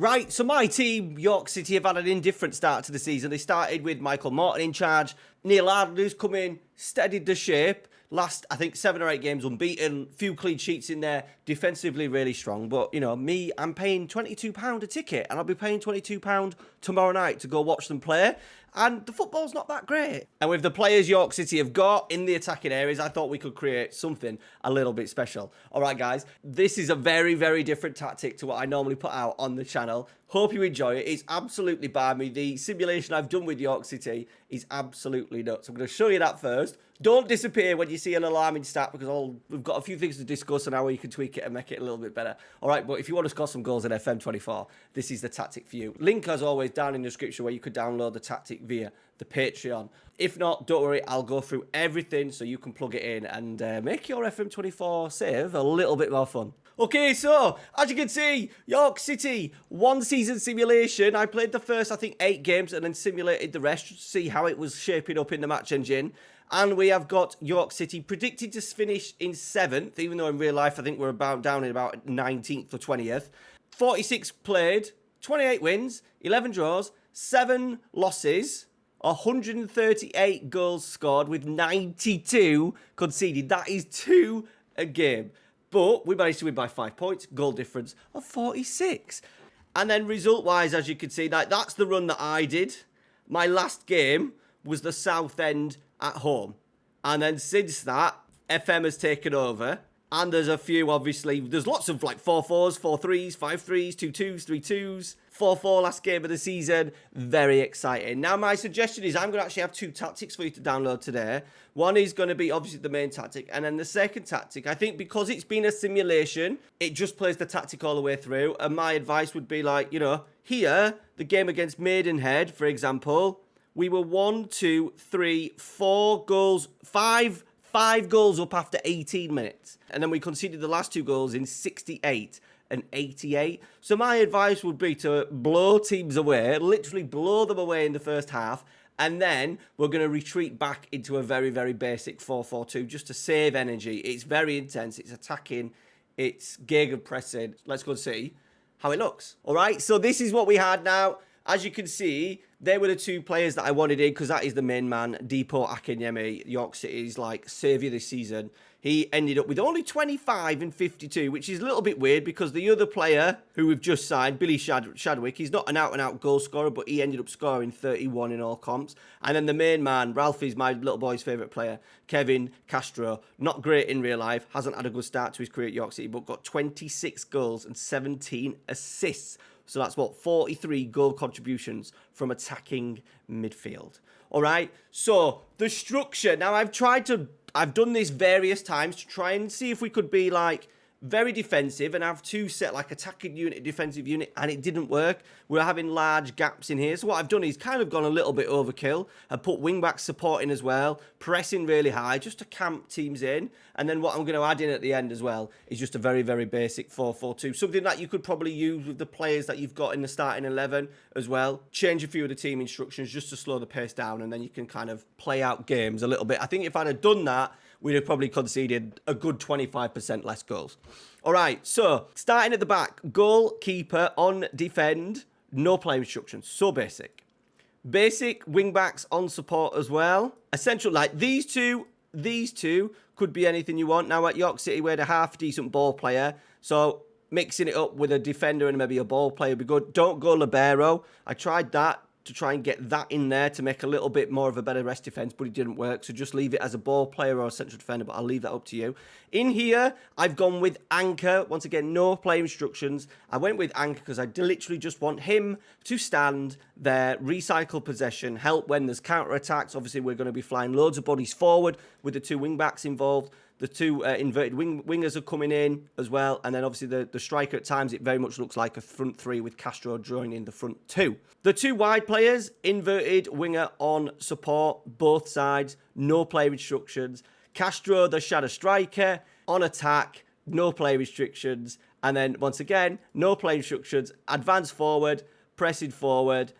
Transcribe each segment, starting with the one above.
Right, so my team, York City, have had an indifferent start to the season. They started with Michael Morton in charge. Neil Ardley's come in, steadied the ship. Last, I think, 7 or 8 games unbeaten. Few clean sheets in there. Defensively really strong. But, you know, me, I'm paying £22 a ticket. And I'll be paying £22 tomorrow night to go watch them play. And the football's not that great. And with the players York City have got in the attacking areas, I thought we could create something a little bit special. All right, guys, this is a very, very different tactic to what I normally put out on the channel. Hope you enjoy it. It's absolutely by me. The simulation I've done with York City is absolutely nuts. I'm going to show you that first. Don't disappear when you see an alarming stat because we've got a few things to discuss on how you can tweak it and make it a little bit better. All right, but if you want to score some goals in FM24, this is the tactic for you. Link, as always, down in the description where you could download the tactic via the Patreon. If not, don't worry, I'll go through everything so you can plug it in and make your FM24 save a little bit more fun. Okay, so, as you can see, York City, 1 season simulation. I played the first, I think, 8 games and then simulated the rest to see how it was shaping up in the match engine. And we have got York City predicted to finish in 7th, even though in real life I think we're down in about 19th or 20th. 46 played, 28 wins, 11 draws, 7 losses, 138 goals scored with 92 conceded. That is 2 a game. But we managed to win by 5 points, goal difference of 46. And then result-wise, as you can see, that's the run that I did. My last game was the Southend at home. And then since that, FM has taken over. And there's a few, obviously, there's lots of like 4-4s, 4-3s, 5-3s, 2-2s, 3-2s, 4-4 last game of the season. Very exciting. Now, my suggestion is I'm going to actually have 2 tactics for you to download today. One is going to be obviously the main tactic. And then the second tactic, I think because it's been a simulation, it just plays the tactic all the way through. And my advice would be like, you know, here, the game against Maidenhead, for example, we were 1, 2, 3, 4 goals, 5 goals up after 18 minutes. And then we conceded the last 2 goals in 68 and 88. So my advice would be to blow teams away, literally blow them away in the first half. And then we're going to retreat back into a very, very basic 4-4-2 just to save energy. It's very intense. It's attacking. It's gegenpressing. Let's go and see how it looks. All right. So this is what we had now. As you can see, they were the 2 players that I wanted in because that is the main man, Depot Akinyemi, York City's like saviour this season. He ended up with only 25 and 52, which is a little bit weird because the other player who we've just signed, Billy Shadwick, he's not an out-and-out goal scorer, but he ended up scoring 31 in all comps. And then the main man, Ralphie's my little boy's favourite player, Kevin Castro, not great in real life, hasn't had a good start to his career at York City, but got 26 goals and 17 assists. So that's what, 43 goal contributions from attacking midfield. All right, so the structure. Now, I've done this various times to try and see if we could be like very defensive and have 2 set like attacking unit, defensive unit, and it didn't work. We're having large gaps in here. So what I've done is kind of gone a little bit overkill. I put wing backs supporting as well, pressing really high just to camp teams in. And then what I'm going to add in at the end as well is just a very, very basic 4-4-2. Something that you could probably use with the players that you've got in the starting 11 as well. Change a few of the team instructions just to slow the pace down, and then you can kind of play out games a little bit. I think if I'd have done that, we'd have probably conceded a good 25% less goals. All right, so starting at the back, goalkeeper on defend, no play instructions, so basic. Basic wing backs on support as well. Essential, like these two could be anything you want. Now at York City, we had a half decent ball player, so mixing it up with a defender and maybe a ball player would be good. Don't go libero. I tried that to try and get that in there to make a little bit more of a better rest defense, but it didn't work. So just leave it as a ball player or a central defender, but I'll leave that up to you. In here, I've gone with Anchor. Once again, no play instructions. I went with Anchor because I literally just want him to stand there, recycle possession, help when there's counter-attacks. Obviously, we're going to be flying loads of bodies forward with the 2 wing-backs involved. The 2 inverted wingers are coming in as well. And then obviously the striker at times, it very much looks like a front 3 with Castro joining the front 2. The 2 wide players, inverted winger on support, both sides, no play restrictions. Castro, the shadow striker, on attack, no play restrictions. And then once again, no play restrictions, advance forward, pressing forward,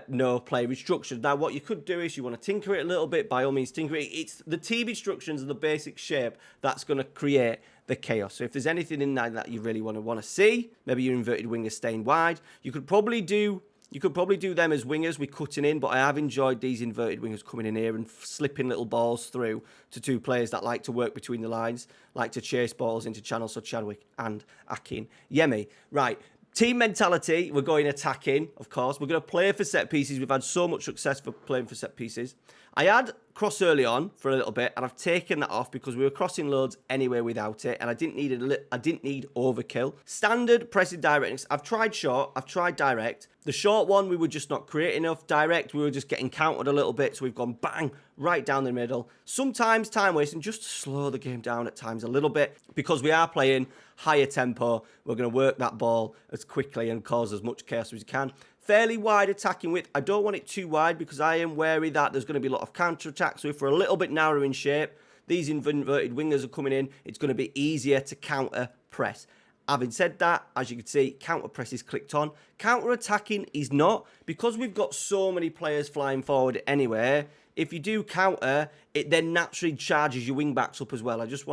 no play restrictions. Now, what you could do is you want to tinker it a little bit, by all means, tinker it. It's the team instructions and the basic shape that's going to create the chaos. So if there's anything in there that you really want to see, maybe your inverted wingers staying wide, you could probably do them as wingers with cutting in, but I have enjoyed these inverted wingers coming in here and slipping little balls through to two players that like to work between the lines, like to chase balls into channels, so Chadwick and Akin Yemi. Right, team mentality, we're going attacking, of course. We're going to play for set pieces. We've had so much success for playing for set pieces. I had cross early on for a little bit, and I've taken that off because we were crossing loads anyway without it, and I didn't need overkill. Standard pressing direct. I've tried short, I've tried direct. The short one, we were just not creating enough. Direct, we were just getting countered a little bit, so we've gone bang, right down the middle. Sometimes time wasting, just to slow the game down at times a little bit, because we are playing higher tempo. We're going to work that ball as quickly and cause as much chaos as we can. Fairly wide attacking width. I don't want it too wide because I am wary that there's going to be a lot of counter-attack. So if we're a little bit narrow in shape, these inverted wingers are coming in, it's going to be easier to counter-press. Having said that, as you can see, counter-press is clicked on. Counter-attacking is not. Because we've got so many players flying forward anyway, if you do counter, it then naturally charges your wing-backs up as well. I just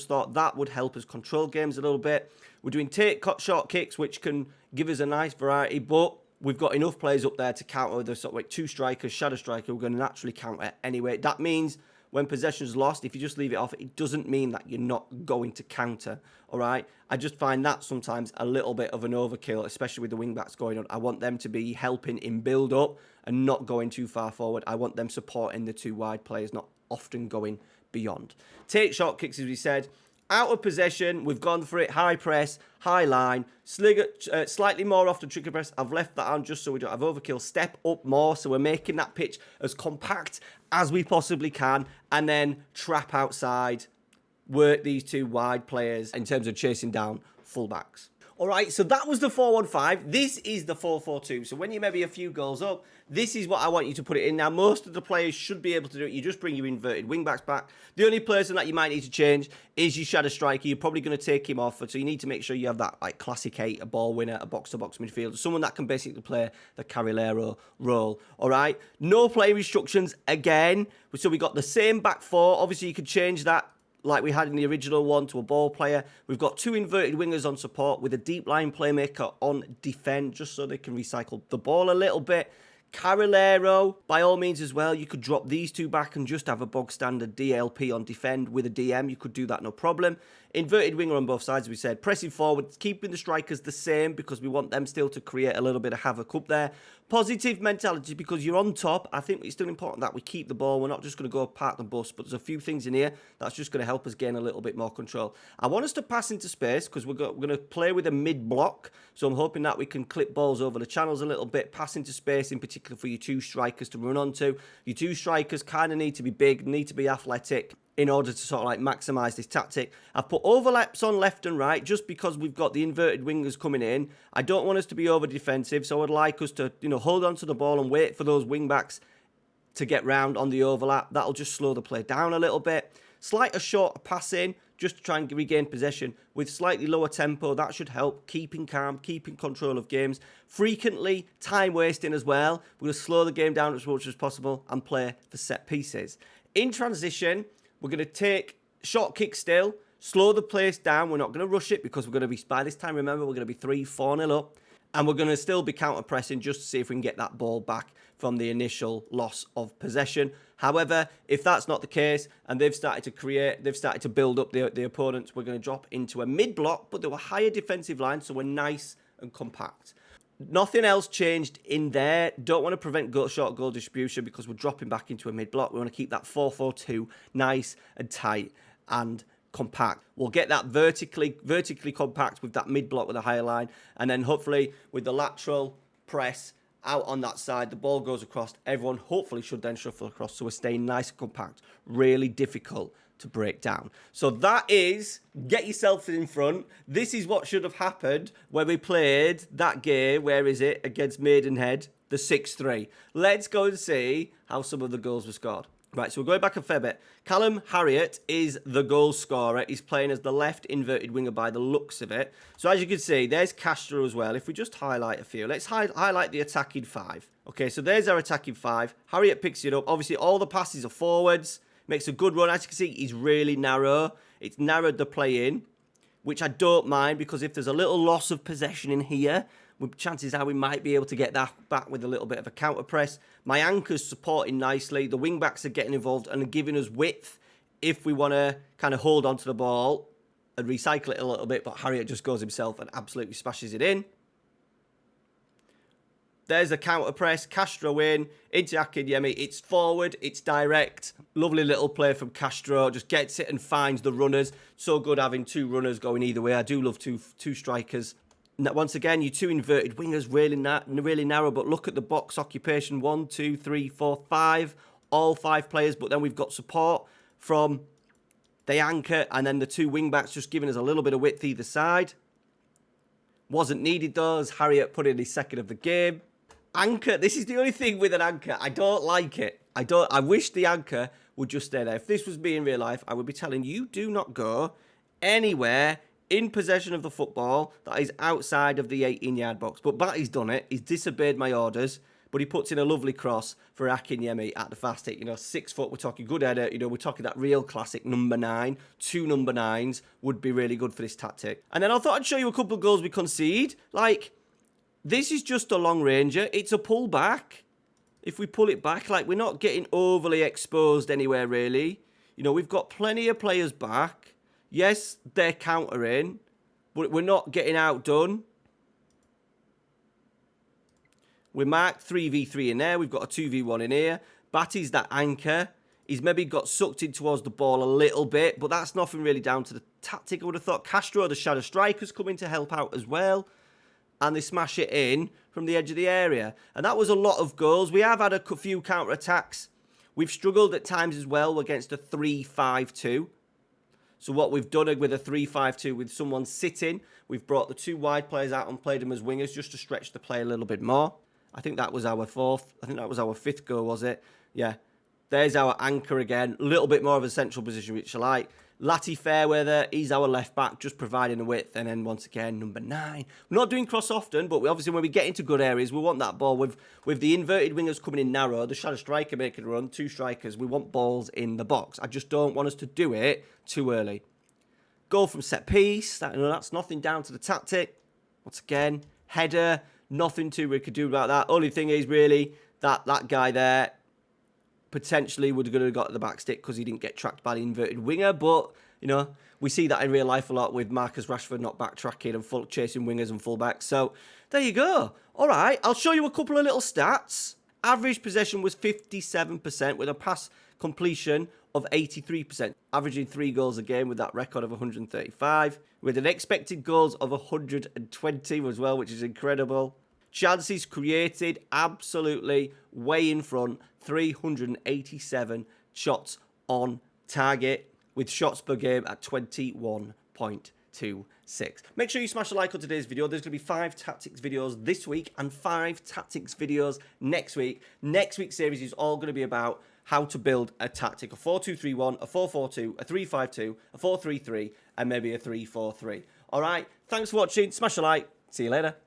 thought that would help us control games a little bit. We're doing short kicks, which can give us a nice variety, but we've got enough players up there to counter the sort of like two strikers, shadow striker. We're going to naturally counter anyway. That means when possession's lost, if you just leave it off, it doesn't mean that you're not going to counter. All right. I just find that sometimes a little bit of an overkill, especially with the wing backs going on. I want them to be helping in build up and not going too far forward. I want them supporting the two wide players, not often going beyond. Take short kicks, as we said. Out of possession, we've gone for it. High press, high line, slightly more off the trigger press. I've left that on just so we don't have overkill. Step up more, so we're making that pitch as compact as we possibly can. And then trap outside, work these two wide players in terms of chasing down fullbacks. All right, so that was the 4-1-5. This is the 4-4-2. So when you're maybe a few goals up, this is what I want you to put it in. Now, most of the players should be able to do it. You just bring your inverted wing-backs back. The only person that you might need to change is your shadow striker. You're probably going to take him off. So you need to make sure you have that like classic 8, a ball winner, a box-to-box midfielder, someone that can basically play the Carrilero role. All right, no play restrictions again. So we got the same back four. Obviously, you could change that like we had in the original one to a ball player. We've got two inverted wingers on support with a deep line playmaker on defend, just so they can recycle the ball a little bit. Carrilero, by all means as well, you could drop these two back and just have a bog standard DLP on defend with a DM. You could do that, no problem. Inverted winger on both sides, as we said. Pressing forward, keeping the strikers the same because we want them still to create a little bit of havoc up there. Positive mentality because you're on top. I think it's still important that we keep the ball. We're not just going to go park the bus, but there's a few things in here that's just going to help us gain a little bit more control. I want us to pass into space because we're going to play with a mid-block. So I'm hoping that we can clip balls over the channels a little bit, pass into space in particular for your two strikers to run onto. Your two strikers kind of need to be big, need to be athletic in order to sort of like maximise this tactic. I've put overlaps on left and right just because we've got the inverted wingers coming in. I don't want us to be over defensive, so I'd like us to, hold on to the ball and wait for those wing backs to get round on the overlap. That'll just slow the play down a little bit. Slight shorter pass in just to try and regain possession with slightly lower tempo. That should help keeping calm, keeping control of games. Frequently time wasting as well. We're going to slow the game down as much as possible and play for set pieces. In transition, we're going to take short kick still, slow the pace down. We're not going to rush it because we're going to be, by this time, remember, we're going to be 3-4-0 up. And we're going to still be counter-pressing just to see if we can get that ball back from the initial loss of possession. However, if that's not the case and they've started to build up the opponents, we're going to drop into a mid-block, but there were higher defensive lines, so we're nice and compact. Nothing else changed in there. Don't want to prevent short goal distribution because we're dropping back into a mid-block. We want to keep that 4-4-2 nice and tight and compact. We'll get that vertically compact with that mid-block with a higher line. And then hopefully with the lateral press out on that side, the ball goes across. Everyone hopefully should then shuffle across. So we're staying nice and compact. Really difficult to break down. So that is, get yourself in front. This is what should have happened when we played that game, where is it, against Maidenhead, the 6-3. Let's go and see how some of the goals were scored. Right, so we're going back a fair bit. Callum Harriott is the goal scorer. He's playing as the left inverted winger by the looks of it. So as you can see, there's Castro as well. If we just highlight a few, let's highlight the attacking 5. Okay, so there's our attacking 5. Harriott picks it up. Obviously, all the passes are forwards. Makes a good run. As you can see, he's really narrow. It's narrowed the play in. which I don't mind, because if there's a little loss of possession in here, chances are we might be able to get that back with a little bit of a counter press. My anchor's supporting nicely. The wing backs are getting involved and giving us width if we want to kind of hold on to the ball and recycle it a little bit. But Harriet just goes himself and absolutely smashes it in. There's a counter press. Castro into Akinyemi. It's forward. It's direct. Lovely little play from Castro. Just gets it and finds the runners. So good having two runners going either way. I do love two strikers. Once again, you two inverted wingers, really narrow. But look at the box occupation. 1, 2, 3, 4, 5. All 5 players. But then we've got support from the anchor. And then the two wing backs just giving us a little bit of width either side. Wasn't needed though, as Harriet put in his second of the game. Anchor, this is the only thing with an anchor. I don't like it. I wish the anchor would just stay there. If this was me in real life, I would be telling you, do not go anywhere in possession of the football that is outside of the 18-yard box. But Batty's done it. He's disobeyed my orders. But he puts in a lovely cross for Akinyemi at the fast hit. 6 foot, we're talking good header. We're talking that real classic number 9. 2 number 9s would be really good for this tactic. And then I thought I'd show you a couple of goals we concede. This is just a long ranger. It's a pull back. If we pull it back, we're not getting overly exposed anywhere, really. We've got plenty of players back. Yes, they're countering, but we're not getting outdone. We're marked 3v3 in there. We've got a 2v1 in here. Batty's that anchor. He's maybe got sucked in towards the ball a little bit, but that's nothing really down to the tactic. I would have thought Castro, the shadow strikers, come in to help out as well. And they smash it in from the edge of the area. And that was a lot of goals. We have had a few counter-attacks. We've struggled at times as well against a 3-5-2. So what we've done with a 3-5-2 with someone sitting, we've brought the 2 wide players out and played them as wingers just to stretch the play a little bit more. I think that was our 4th. I think that was our 5th goal, was it? Yeah. There's our anchor again. A little bit more of a central position, which I like. Latty Fairweather, he's our left back, just providing the width. And then once again, number 9. We're not doing cross often, but obviously when we get into good areas, we want that ball with the inverted wingers coming in narrow, the shadow striker making a run, 2 strikers. We want balls in the box. I just don't want us to do it too early. Goal from set piece. That's nothing down to the tactic. Once again, header, nothing too we could do about that. Only thing is really that guy there potentially would have got the back stick because he didn't get tracked by the inverted winger. But, we see that in real life a lot with Marcus Rashford not backtracking and chasing wingers and fullbacks. So, there you go. All right, I'll show you a couple of little stats. Average possession was 57% with a pass completion of 83%. Averaging 3 goals a game with that record of 135. With an expected goals of 120 as well, which is incredible. Chances created, absolutely way in front. 387 shots on target with shots per game at 21.26. Make sure you smash a like on today's video. There's going to be 5 tactics videos this week and 5 tactics videos next week. Next week's series is all going to be about how to build a tactic. A 4-2-3-1, a 4-4-2, a 3-5-2, a 4-3-3, and maybe a 3-4-3. All right, thanks for watching. Smash a like. See you later.